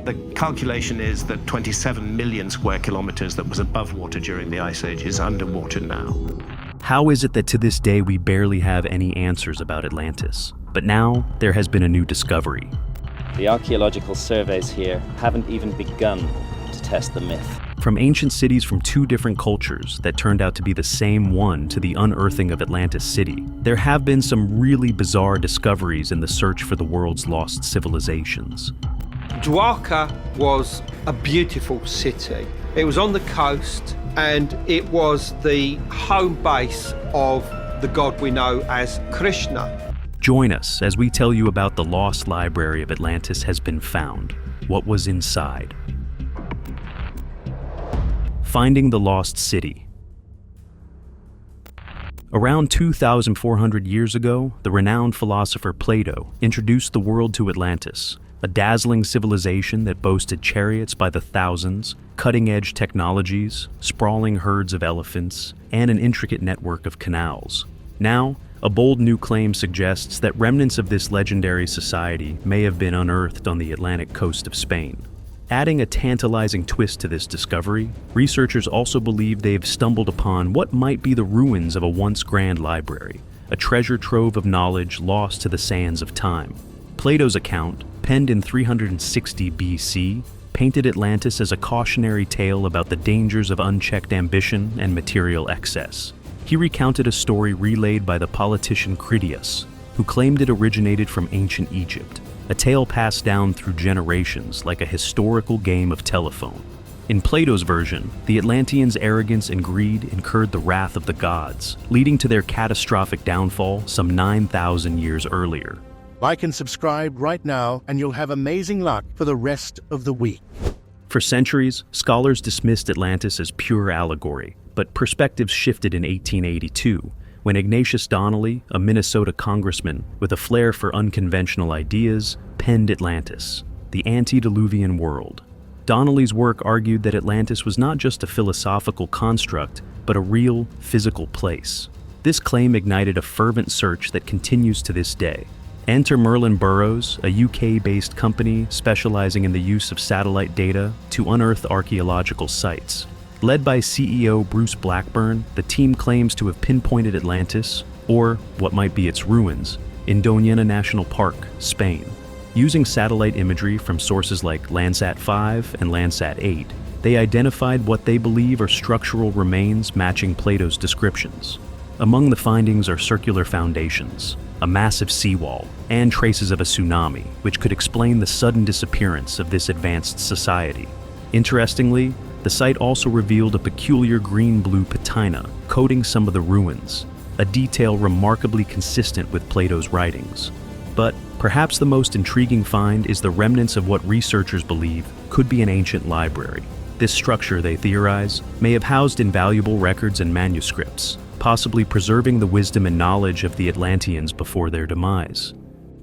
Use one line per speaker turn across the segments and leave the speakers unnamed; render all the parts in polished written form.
The calculation is that 27 million square kilometers that was above water during the Ice Age is underwater now.
How is it that to this day we barely have any answers about Atlantis? But now there has been a new discovery.
The archaeological surveys here haven't even begun to test the myth.
From ancient cities from two different cultures that turned out to be the same one to the unearthing of Atlantis City, there have been some really bizarre discoveries in the search for the world's lost civilizations.
Dwarka was a beautiful city. It was on the coast and it was the home base of the god we know as Krishna.
Join us as we tell you about the lost library of Atlantis has been found. What was inside? Finding the Lost City. Around 2,400 years ago, the renowned philosopher Plato introduced the world to Atlantis, a dazzling civilization that boasted chariots by the thousands, cutting-edge technologies, sprawling herds of elephants, and an intricate network of canals. Now, a bold new claim suggests that remnants of this legendary society may have been unearthed on the Atlantic coast of Spain. Adding a tantalizing twist to this discovery, researchers also believe they've stumbled upon what might be the ruins of a once grand library, a treasure trove of knowledge lost to the sands of time. Plato's account, penned in 360 BC, painted Atlantis as a cautionary tale about the dangers of unchecked ambition and material excess. He recounted a story relayed by the politician Critias, who claimed it originated from ancient Egypt, a tale passed down through generations like a historical game of telephone. In Plato's version, the Atlanteans' arrogance and greed incurred the wrath of the gods, leading to their catastrophic downfall some 9,000 years earlier.
Like and subscribe right now, and you'll have amazing luck for the rest of the week.
For centuries, scholars dismissed Atlantis as pure allegory, but perspectives shifted in 1882, when Ignatius Donnelly, a Minnesota congressman with a flair for unconventional ideas, penned Atlantis, the antediluvian world. Donnelly's work argued that Atlantis was not just a philosophical construct, but a real, physical place. This claim ignited a fervent search that continues to this day. Enter Merlin Burrows, a UK-based company specializing in the use of satellite data to unearth archaeological sites. Led by CEO Bruce Blackburn, the team claims to have pinpointed Atlantis, or what might be its ruins, in Doñana National Park, Spain. Using satellite imagery from sources like Landsat 5 and Landsat 8, they identified what they believe are structural remains matching Plato's descriptions. Among the findings are circular foundations, a massive seawall, and traces of a tsunami, which could explain the sudden disappearance of this advanced society. Interestingly, the site also revealed a peculiar green-blue patina coating some of the ruins, a detail remarkably consistent with Plato's writings. But perhaps the most intriguing find is the remnants of what researchers believe could be an ancient library. This structure, they theorize, may have housed invaluable records and manuscripts, possibly preserving the wisdom and knowledge of the Atlanteans before their demise.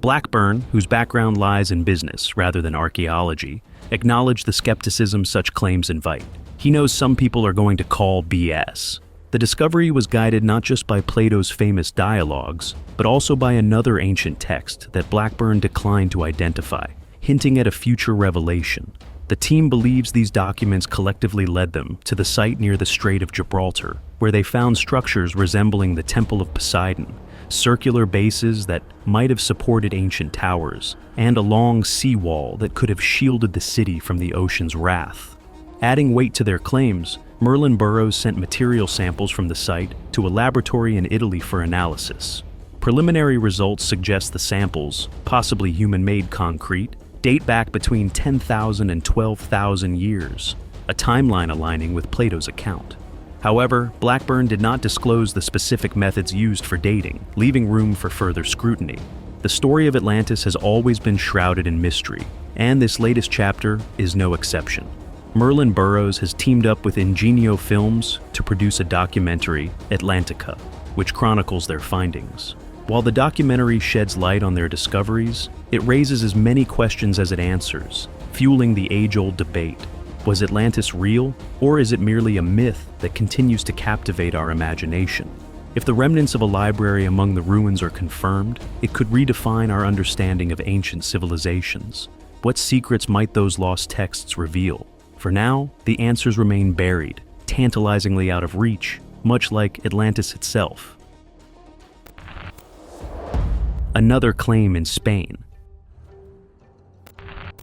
Blackburn, whose background lies in business rather than archaeology, acknowledged the skepticism such claims invite. He knows some people are going to call BS. The discovery was guided not just by Plato's famous dialogues, but also by another ancient text that Blackburn declined to identify, hinting at a future revelation. The team believes these documents collectively led them to the site near the Strait of Gibraltar, where they found structures resembling the Temple of Poseidon, circular bases that might have supported ancient towers, and a long seawall that could have shielded the city from the ocean's wrath. Adding weight to their claims, Merlin Burrows sent material samples from the site to a laboratory in Italy for analysis. Preliminary results suggest the samples, possibly human-made concrete, date back between 10,000 and 12,000 years, a timeline aligning with Plato's account. However, Blackburn did not disclose the specific methods used for dating, leaving room for further scrutiny. The story of Atlantis has always been shrouded in mystery, and this latest chapter is no exception. Merlin Burrows has teamed up with Ingenio Films to produce a documentary, Atlantica, which chronicles their findings. While the documentary sheds light on their discoveries, it raises as many questions as it answers, fueling the age-old debate. Was Atlantis real, or is it merely a myth that continues to captivate our imagination? If the remnants of a library among the ruins are confirmed, it could redefine our understanding of ancient civilizations. What secrets might those lost texts reveal? For now, the answers remain buried, tantalizingly out of reach, much like Atlantis itself. Another claim in Spain.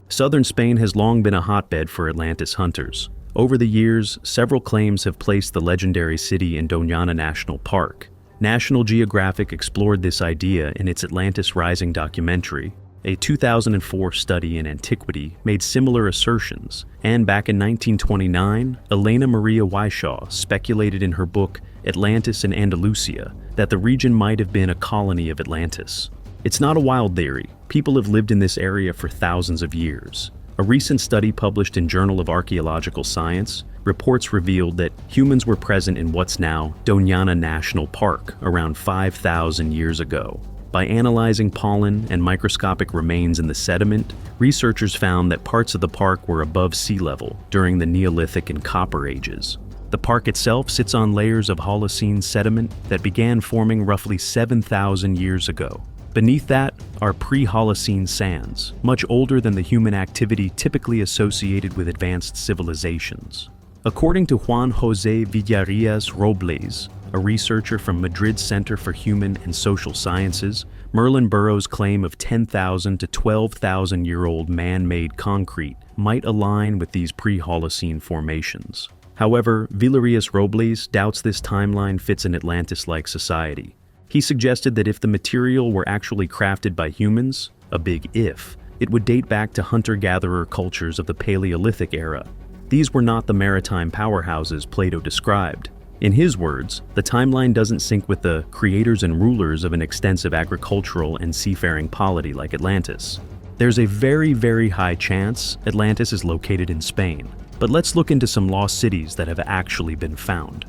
Southern Spain has long been a hotbed for Atlantis hunters. Over the years, several claims have placed the legendary city in Doñana National Park. National Geographic explored this idea in its Atlantis Rising documentary. A 2004 study in antiquity made similar assertions, and back in 1929, Elena Maria Wyshaw speculated in her book Atlantis in Andalusia that the region might have been a colony of Atlantis. It's not a wild theory. People have lived in this area for thousands of years. A recent study published in Journal of Archaeological Science reports revealed that humans were present in what's now Doñana National Park around 5,000 years ago. By analyzing pollen and microscopic remains in the sediment, researchers found that parts of the park were above sea level during the Neolithic and Copper Ages. The park itself sits on layers of Holocene sediment that began forming roughly 7,000 years ago. Beneath that are pre-Holocene sands, much older than the human activity typically associated with advanced civilizations. According to Juan José Villarreal Robles, a researcher from Madrid's Center for Human and Social Sciences, Merlin Burroughs' claim of 10,000 to 12,000-year-old man-made concrete might align with these pre-Holocene formations. However, Villarreal Robles doubts this timeline fits an Atlantis-like society. He suggested that if the material were actually crafted by humans, a big if, it would date back to hunter-gatherer cultures of the Paleolithic era. These were not the maritime powerhouses Plato described. In his words, the timeline doesn't sync with the creators and rulers of an extensive agricultural and seafaring polity like Atlantis. There's a very, very high chance Atlantis is located in Spain, but let's look into some lost cities that have actually been found.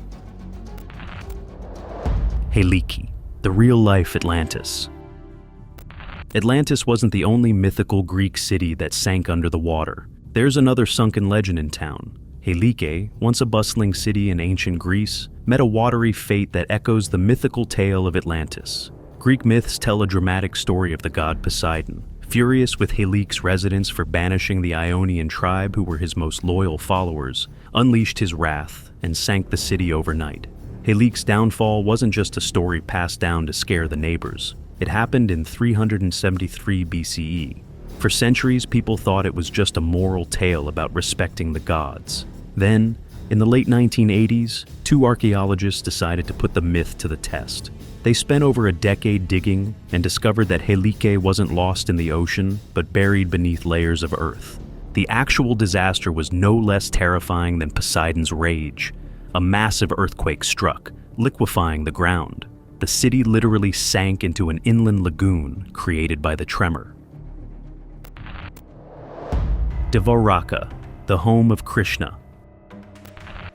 Helike, the real-life Atlantis. Atlantis wasn't the only mythical Greek city that sank under the water. There's another sunken legend in town. Helike, once a bustling city in ancient Greece, met a watery fate that echoes the mythical tale of Atlantis. Greek myths tell a dramatic story of the god Poseidon, furious with Helike's residents for banishing the Ionian tribe who were his most loyal followers, unleashed his wrath and sank the city overnight. Helike's downfall wasn't just a story passed down to scare the neighbors. It happened in 373 BCE. For centuries, people thought it was just a moral tale about respecting the gods. Then, in the late 1980s, two archaeologists decided to put the myth to the test. They spent over a decade digging and discovered that Helike wasn't lost in the ocean, but buried beneath layers of earth. The actual disaster was no less terrifying than Poseidon's rage. A massive earthquake struck, liquefying the ground. The city literally sank into an inland lagoon created by the tremor. Dwarka, the home of Krishna.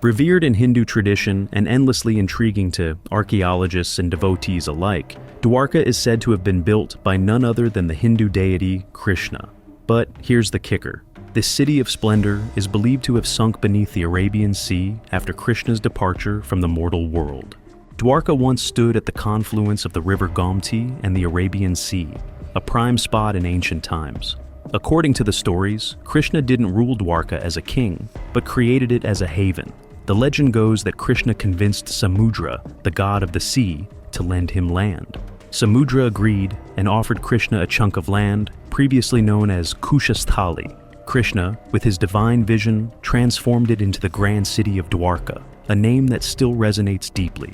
Revered in Hindu tradition and endlessly intriguing to archaeologists and devotees alike, Dwarka is said to have been built by none other than the Hindu deity Krishna. But here's the kicker. This city of splendor is believed to have sunk beneath the Arabian Sea after Krishna's departure from the mortal world. Dwarka once stood at the confluence of the river Gomti and the Arabian Sea, a prime spot in ancient times. According to the stories, Krishna didn't rule Dwarka as a king, but created it as a haven. The legend goes that Krishna convinced Samudra, the god of the sea, to lend him land. Samudra agreed and offered Krishna a chunk of land, previously known as Kushasthali. Krishna, with his divine vision, transformed it into the grand city of Dwarka, a name that still resonates deeply.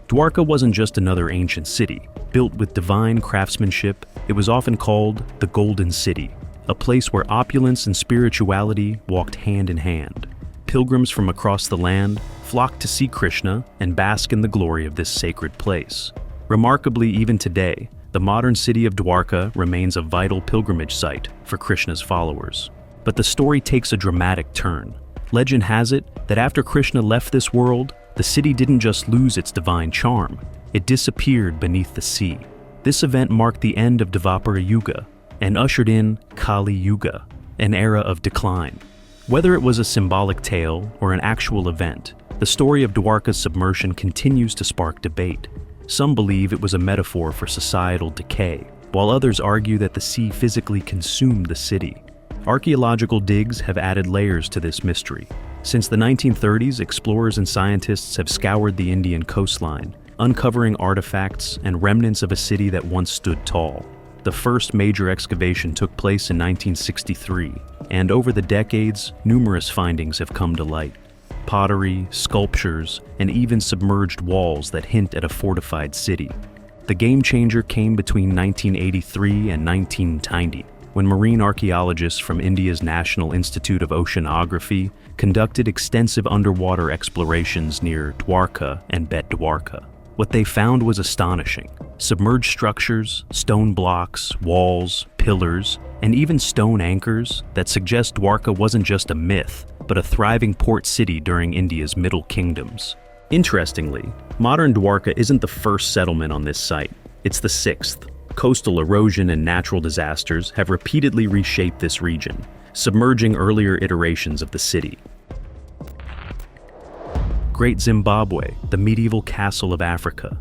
Dwarka wasn't just another ancient city. Built with divine craftsmanship, it was often called the Golden City, a place where opulence and spirituality walked hand in hand. Pilgrims from across the land flocked to see Krishna and bask in the glory of this sacred place. Remarkably, even today, the modern city of Dwarka remains a vital pilgrimage site for Krishna's followers. But the story takes a dramatic turn. Legend has it that after Krishna left this world, the city didn't just lose its divine charm, it disappeared beneath the sea. This event marked the end of Dvapara Yuga and ushered in Kali Yuga, an era of decline. Whether it was a symbolic tale or an actual event, the story of Dwarka's submersion continues to spark debate. Some believe it was a metaphor for societal decay, while others argue that the sea physically consumed the city. Archaeological digs have added layers to this mystery. Since the 1930s, explorers and scientists have scoured the Indian coastline, uncovering artifacts and remnants of a city that once stood tall. The first major excavation took place in 1963, and over the decades, numerous findings have come to light. Pottery, sculptures, and even submerged walls that hint at a fortified city. The game changer came between 1983 and 1990, when marine archaeologists from India's National Institute of Oceanography conducted extensive underwater explorations near Dwarka and Bet Dwarka. What they found was astonishing. Submerged structures, stone blocks, walls, pillars, and even stone anchors that suggest Dwarka wasn't just a myth, but a thriving port city during India's Middle Kingdoms. Interestingly, modern Dwarka isn't the first settlement on this site. It's the sixth. Coastal erosion and natural disasters have repeatedly reshaped this region, submerging earlier iterations of the city. Great Zimbabwe, the medieval castle of Africa.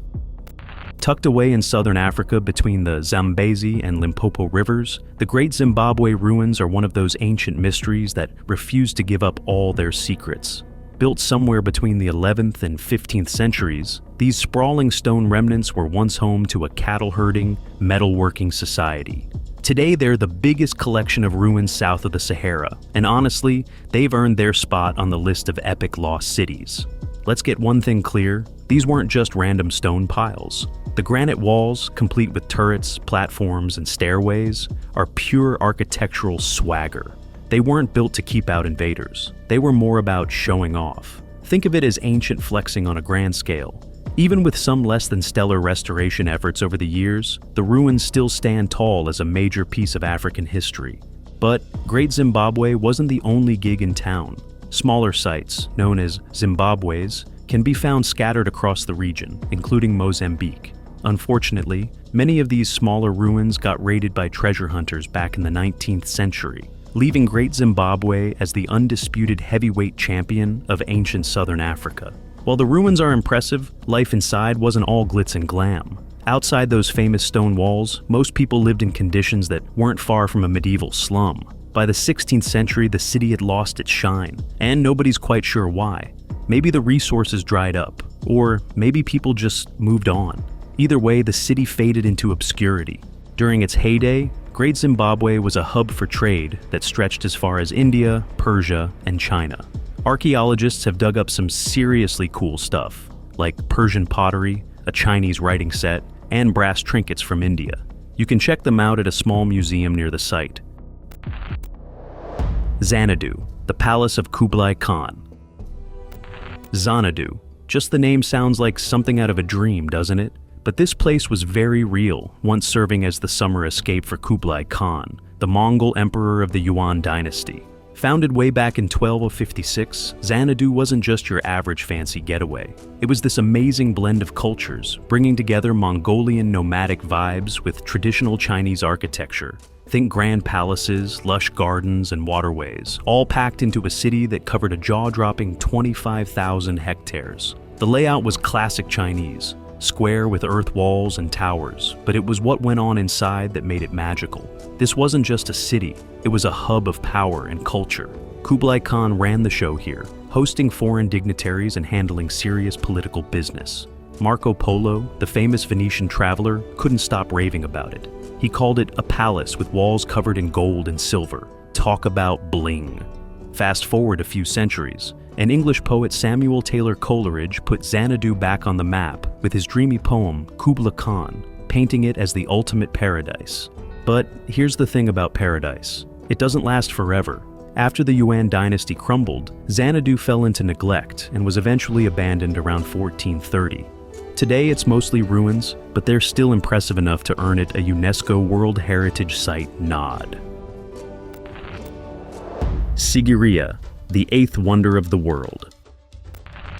Tucked away in southern Africa between the Zambezi and Limpopo rivers, the Great Zimbabwe ruins are one of those ancient mysteries that refuse to give up all their secrets. Built somewhere between the 11th and 15th centuries, these sprawling stone remnants were once home to a cattle-herding, metalworking society. Today, they're the biggest collection of ruins south of the Sahara, and honestly, they've earned their spot on the list of epic lost cities. Let's get one thing clear, these weren't just random stone piles. The granite walls, complete with turrets, platforms, and stairways, are pure architectural swagger. They weren't built to keep out invaders. They were more about showing off. Think of it as ancient flexing on a grand scale. Even with some less than stellar restoration efforts over the years, the ruins still stand tall as a major piece of African history. But Great Zimbabwe wasn't the only gig in town. Smaller sites, known as Zimbabwes, can be found scattered across the region, including Mozambique. Unfortunately, many of these smaller ruins got raided by treasure hunters back in the 19th century, leaving Great Zimbabwe as the undisputed heavyweight champion of ancient southern Africa. While the ruins are impressive, life inside wasn't all glitz and glam. Outside those famous stone walls, most people lived in conditions that weren't far from a medieval slum. By the 16th century, the city had lost its shine, and nobody's quite sure why. Maybe the resources dried up, or maybe people just moved on. Either way, the city faded into obscurity. During its heyday, Great Zimbabwe was a hub for trade that stretched as far as India, Persia, and China. Archaeologists have dug up some seriously cool stuff, like Persian pottery, a Chinese writing set, and brass trinkets from India. You can check them out at a small museum near the site. Xanadu, the palace of Kublai Khan. Xanadu. Just the name sounds like something out of a dream, doesn't it? But this place was very real, once serving as the summer escape for Kublai Khan, the Mongol emperor of the Yuan dynasty. Founded way back in 1256, Xanadu wasn't just your average fancy getaway. It was this amazing blend of cultures, bringing together Mongolian nomadic vibes with traditional Chinese architecture. Think grand palaces, lush gardens, and waterways, all packed into a city that covered a jaw-dropping 25,000 hectares. The layout was classic Chinese, square with earth walls and towers, but it was what went on inside that made it magical. This wasn't just a city, it was a hub of power and culture. Kublai Khan ran the show here, hosting foreign dignitaries and handling serious political business. Marco Polo, the famous Venetian traveler, couldn't stop raving about it. He called it a palace with walls covered in gold and silver. Talk about bling. Fast forward a few centuries, and English poet Samuel Taylor Coleridge put Xanadu back on the map with his dreamy poem, Kublai Khan, painting it as the ultimate paradise. But here's the thing about paradise. It doesn't last forever. After the Yuan dynasty crumbled, Xanadu fell into neglect and was eventually abandoned around 1430. Today it's mostly ruins, but they're still impressive enough to earn it a UNESCO World Heritage Site nod. Sigiriya, the eighth wonder of the world.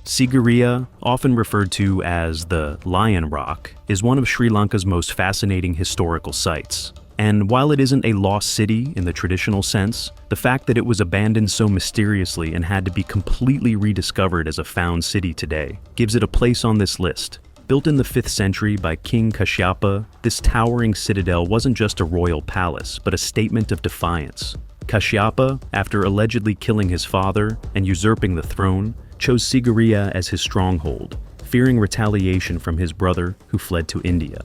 Sigiriya, often referred to as the Lion Rock, is one of Sri Lanka's most fascinating historical sites. And while it isn't a lost city in the traditional sense, the fact that it was abandoned so mysteriously and had to be completely rediscovered as a found city today gives it a place on this list. Built in the 5th century by King Kashyapa, this towering citadel wasn't just a royal palace, but a statement of defiance. Kashyapa, after allegedly killing his father and usurping the throne, chose Sigiriya as his stronghold, fearing retaliation from his brother who fled to India.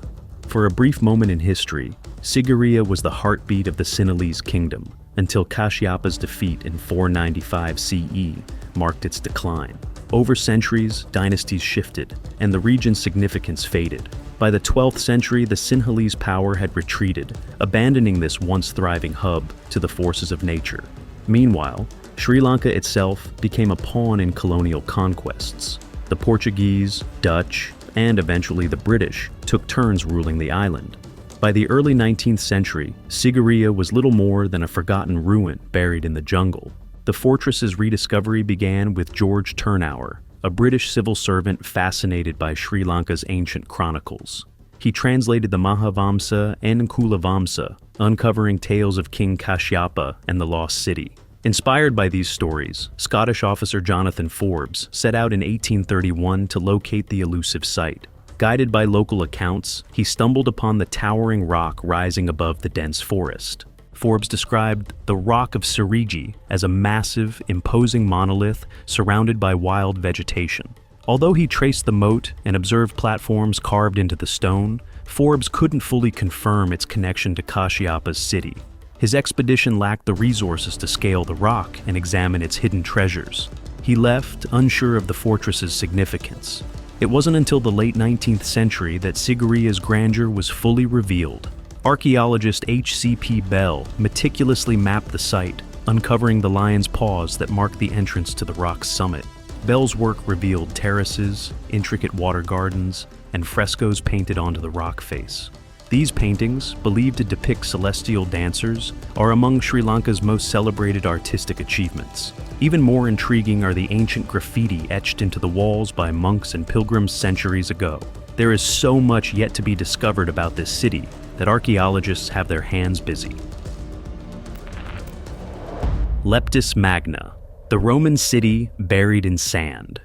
For a brief moment in history, Sigiriya was the heartbeat of the Sinhalese kingdom, until Kashyapa's defeat in 495 CE marked its decline. Over centuries, dynasties shifted, and the region's significance faded. By the 12th century, the Sinhalese power had retreated, abandoning this once thriving hub to the forces of nature. Meanwhile, Sri Lanka itself became a pawn in colonial conquests. The Portuguese, Dutch, and eventually the British took turns ruling the island. By the early 19th century, Sigiriya was little more than a forgotten ruin buried in the jungle. The fortress's rediscovery began with George Turnauer, a British civil servant fascinated by Sri Lanka's ancient chronicles. He translated the Mahavamsa and Kulavamsa, uncovering tales of King Kashyapa and the lost city. Inspired by these stories, Scottish officer Jonathan Forbes set out in 1831 to locate the elusive site. Guided by local accounts, he stumbled upon the towering rock rising above the dense forest. Forbes described the Rock of Serigi as a massive, imposing monolith surrounded by wild vegetation. Although he traced the moat and observed platforms carved into the stone, Forbes couldn't fully confirm its connection to Kashyapa's city. His expedition lacked the resources to scale the rock and examine its hidden treasures. He left unsure of the fortress's significance. It wasn't until the late 19th century that Sigiriya's grandeur was fully revealed. Archaeologist H.C.P. Bell meticulously mapped the site, uncovering the lion's paws that marked the entrance to the rock's summit. Bell's work revealed terraces, intricate water gardens, and frescoes painted onto the rock face. These paintings, believed to depict celestial dancers, are among Sri Lanka's most celebrated artistic achievements. Even more intriguing are the ancient graffiti etched into the walls by monks and pilgrims centuries ago. There is so much yet to be discovered about this city that archaeologists have their hands busy. Leptis Magna, the Roman city buried in sand.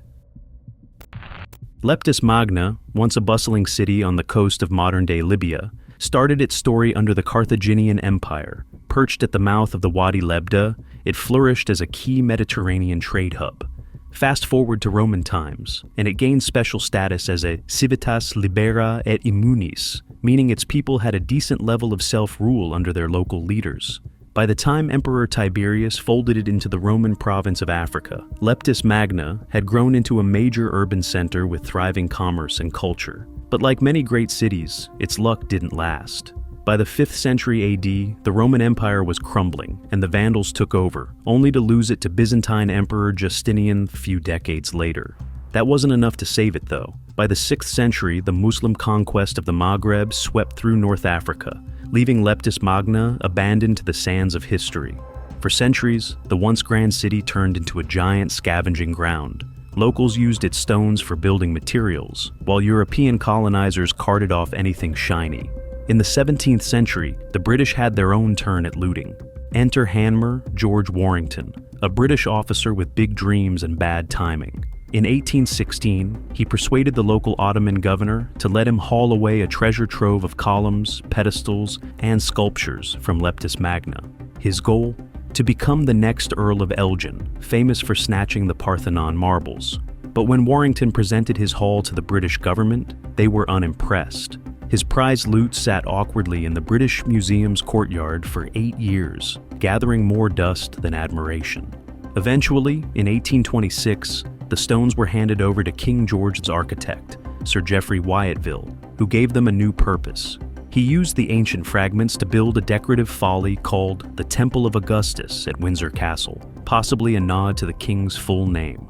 Leptis Magna, once a bustling city on the coast of modern-day Libya, started its story under the Carthaginian Empire. Perched at the mouth of the Wadi Lebda, it flourished as a key Mediterranean trade hub. Fast forward to Roman times, and it gained special status as a civitas libera et immunis, meaning its people had a decent level of self-rule under their local leaders. By the time Emperor Tiberius folded it into the Roman province of Africa, Leptis Magna had grown into a major urban center with thriving commerce and culture. But like many great cities, its luck didn't last. By the 5th century AD, the Roman Empire was crumbling, and the Vandals took over, only to lose it to Byzantine Emperor Justinian a few decades later. That wasn't enough to save it, though. By the 6th century, the Muslim conquest of the Maghreb swept through North Africa, leaving Leptis Magna abandoned to the sands of history. For centuries, the once grand city turned into a giant scavenging ground. Locals used its stones for building materials, while European colonizers carted off anything shiny. In the 17th century, the British had their own turn at looting. Enter Hanmer George Warrington, a British officer with big dreams and bad timing. In 1816, he persuaded the local Ottoman governor to let him haul away a treasure trove of columns, pedestals, and sculptures from Leptis Magna. His goal? To become the next Earl of Elgin, famous for snatching the Parthenon marbles. But when Warrington presented his haul to the British government, they were unimpressed. His prized loot sat awkwardly in the British Museum's courtyard for 8 years, gathering more dust than admiration. Eventually, in 1826, the stones were handed over to King George's architect, Sir Geoffrey Wyatville, who gave them a new purpose. He used the ancient fragments to build a decorative folly called the Temple of Augustus at Windsor Castle, possibly a nod to the king's full name.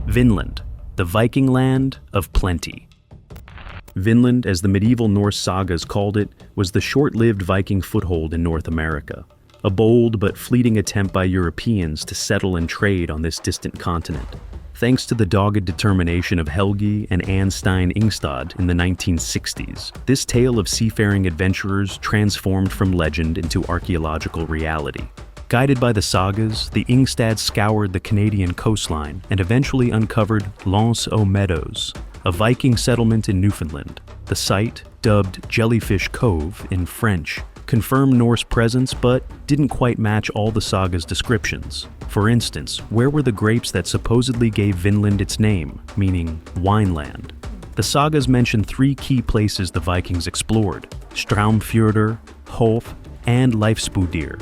Vinland, the Viking land of plenty. Vinland, as the medieval Norse sagas called it, was the short-lived Viking foothold in North America, a bold but fleeting attempt by Europeans to settle and trade on this distant continent. Thanks to the dogged determination of Helge and Anne Stein Ingstad in the 1960s, this tale of seafaring adventurers transformed from legend into archaeological reality. Guided by the sagas, the Ingstads scoured the Canadian coastline and eventually uncovered L'Anse aux Meadows, a Viking settlement in Newfoundland. The site, dubbed Jellyfish Cove in French, confirm Norse presence but didn't quite match all the saga's descriptions. For instance, where were the grapes that supposedly gave Vinland its name, meaning wineland? The sagas mention 3 key places the Vikings explored: Straumfjordur, Hof, and Leifsbudir.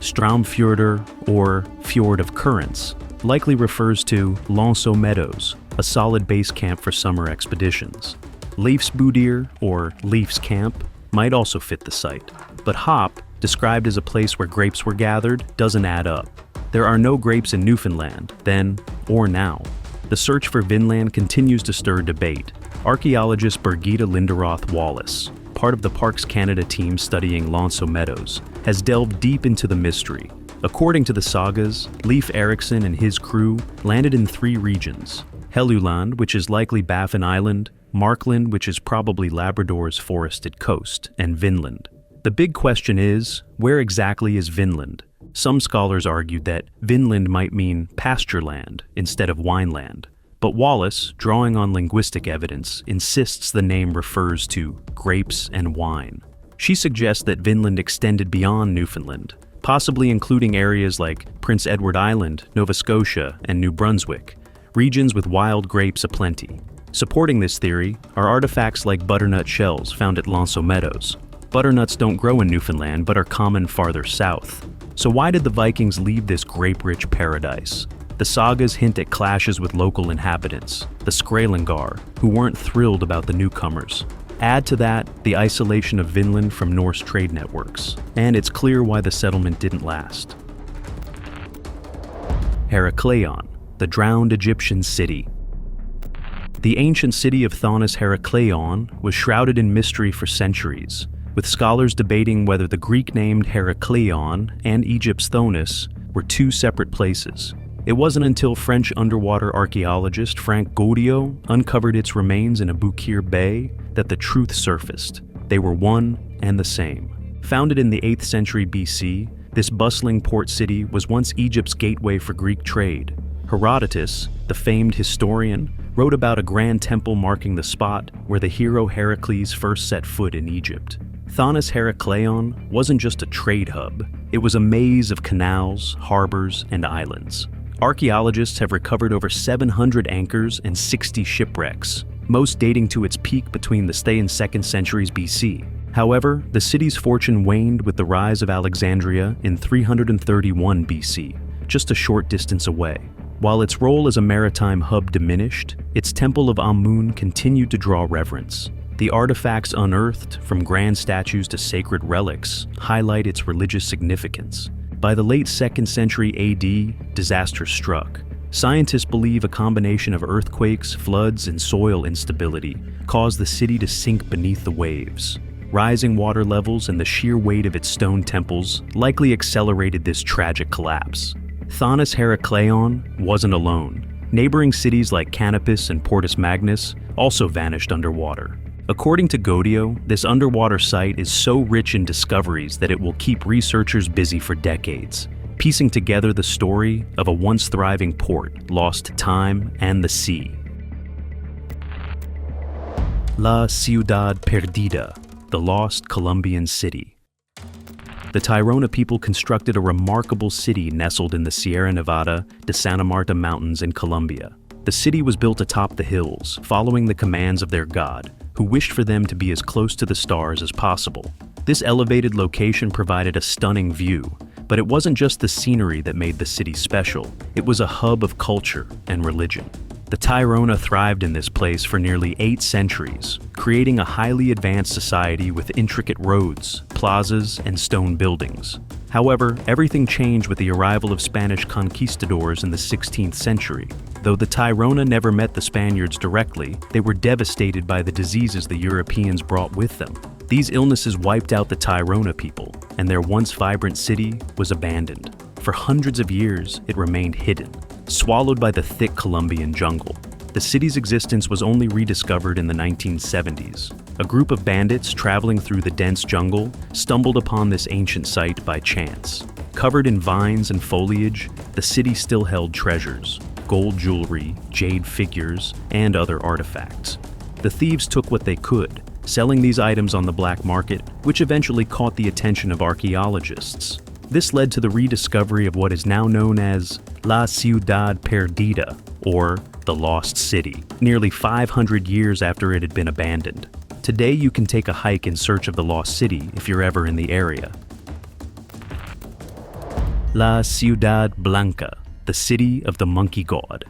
Straumfjordur, or Fjord of Currents, likely refers to Lanso Meadows, a solid base camp for summer expeditions. Leifsbudir, or Leif's Camp, might also fit the site. But Hop, described as a place where grapes were gathered, doesn't add up. There are no grapes in Newfoundland, then or now. The search for Vinland continues to stir debate. Archaeologist Birgitta Linderoth Wallace, part of the Parks Canada team studying Lanso Meadows, has delved deep into the mystery. According to the sagas, Leif Erikson and his crew landed in 3 regions: Helluland, which is likely Baffin Island, Markland, which is probably Labrador's forested coast, and Vinland. The big question is, where exactly is Vinland? Some scholars argued that Vinland might mean pasture land instead of wineland. But Wallace, drawing on linguistic evidence, insists the name refers to grapes and wine. She suggests that Vinland extended beyond Newfoundland, possibly including areas like Prince Edward Island, Nova Scotia, and New Brunswick, regions with wild grapes aplenty. Supporting this theory are artifacts like butternut shells found at Lanso Meadows. Butternuts don't grow in Newfoundland but are common farther south. So why did the Vikings leave this grape-rich paradise? The sagas hint at clashes with local inhabitants, the Skraelingar, who weren't thrilled about the newcomers. Add to that the isolation of Vinland from Norse trade networks, and it's clear why the settlement didn't last. Heracleon, the drowned Egyptian city. The ancient city of Thonis Heracleon was shrouded in mystery for centuries, with scholars debating whether the Greek-named Heracleon and Egypt's Thonis were 2 separate places. It wasn't until French underwater archaeologist Frank Gaudiot uncovered its remains in Aboukir Bay that the truth surfaced. They were one and the same. Founded in the 8th century BC, this bustling port city was once Egypt's gateway for Greek trade. Herodotus, the famed historian, wrote about a grand temple marking the spot where the hero Heracles first set foot in Egypt. Thonis Heracleon wasn't just a trade hub, it was a maze of canals, harbors, and islands. Archaeologists have recovered over 700 anchors and 60 shipwrecks, most dating to its peak between the 1st and 2nd centuries BC. However, the city's fortune waned with the rise of Alexandria in 331 BC, just a short distance away. While its role as a maritime hub diminished, its temple of Amun continued to draw reverence. The artifacts unearthed, from grand statues to sacred relics, highlight its religious significance. By the late 2nd century AD, disaster struck. Scientists believe a combination of earthquakes, floods, and soil instability caused the city to sink beneath the waves. Rising water levels and the sheer weight of its stone temples likely accelerated this tragic collapse. Thonis Heracleon wasn't alone. Neighboring cities like Canopus and Portus Magnus also vanished underwater. According to Gaudiot, this underwater site is so rich in discoveries that it will keep researchers busy for decades, piecing together the story of a once thriving port lost to time and the sea. La Ciudad Perdida, the lost Colombian city. The Tairona people constructed a remarkable city nestled in the Sierra Nevada de Santa Marta Mountains in Colombia. The city was built atop the hills, following the commands of their god, who wished for them to be as close to the stars as possible. This elevated location provided a stunning view, but it wasn't just the scenery that made the city special. It was a hub of culture and religion. The Tairona thrived in this place for nearly 8 centuries, creating a highly advanced society with intricate roads, plazas, and stone buildings. However, everything changed with the arrival of Spanish conquistadors in the 16th century. Though the Tairona never met the Spaniards directly, they were devastated by the diseases the Europeans brought with them. These illnesses wiped out the Tairona people, and their once vibrant city was abandoned. For hundreds of years, it remained hidden, swallowed by the thick Colombian jungle. The city's existence was only rediscovered in the 1970s. A group of bandits traveling through the dense jungle stumbled upon this ancient site by chance. Covered in vines and foliage, the city still held treasures: gold jewelry, jade figures, and other artifacts. The thieves took what they could, selling these items on the black market, which eventually caught the attention of archaeologists. This led to the rediscovery of what is now known as La Ciudad Perdida, or the Lost City, nearly 500 years after it had been abandoned. Today you can take a hike in search of the Lost City if you're ever in the area. La Ciudad Blanca, the city of the monkey god.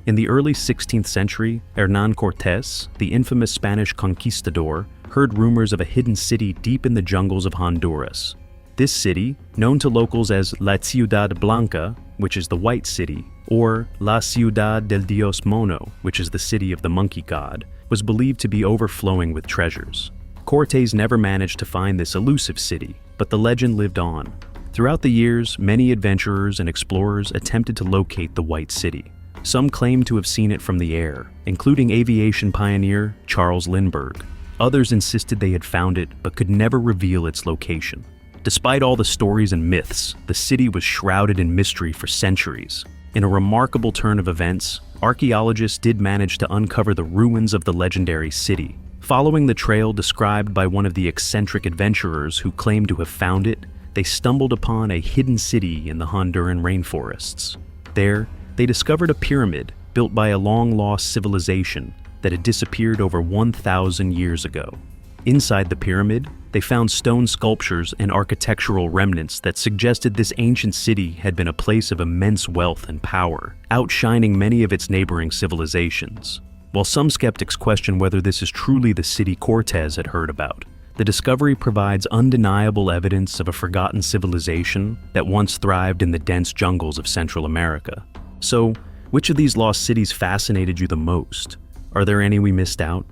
In the early 16th century, Hernán Cortés, the infamous Spanish conquistador, heard rumors of a hidden city deep in the jungles of Honduras. This city, known to locals as La Ciudad Blanca, which is the White City, or La Ciudad del Dios Mono, which is the city of the monkey god, was believed to be overflowing with treasures. Cortés never managed to find this elusive city, but the legend lived on. Throughout the years, many adventurers and explorers attempted to locate the White City. Some claimed to have seen it from the air, including aviation pioneer Charles Lindbergh. Others insisted they had found it, but could never reveal its location. Despite all the stories and myths, the city was shrouded in mystery for centuries. In a remarkable turn of events, archaeologists did manage to uncover the ruins of the legendary city. Following the trail described by one of the eccentric adventurers who claimed to have found it, they stumbled upon a hidden city in the Honduran rainforests. There, they discovered a pyramid built by a long-lost civilization that had disappeared over 1,000 years ago. Inside the pyramid, they found stone sculptures and architectural remnants that suggested this ancient city had been a place of immense wealth and power, outshining many of its neighboring civilizations. While some skeptics question whether this is truly the city Cortés had heard about, the discovery provides undeniable evidence of a forgotten civilization that once thrived in the dense jungles of Central America. So, which of these lost cities fascinated you the most? Are there any we missed out?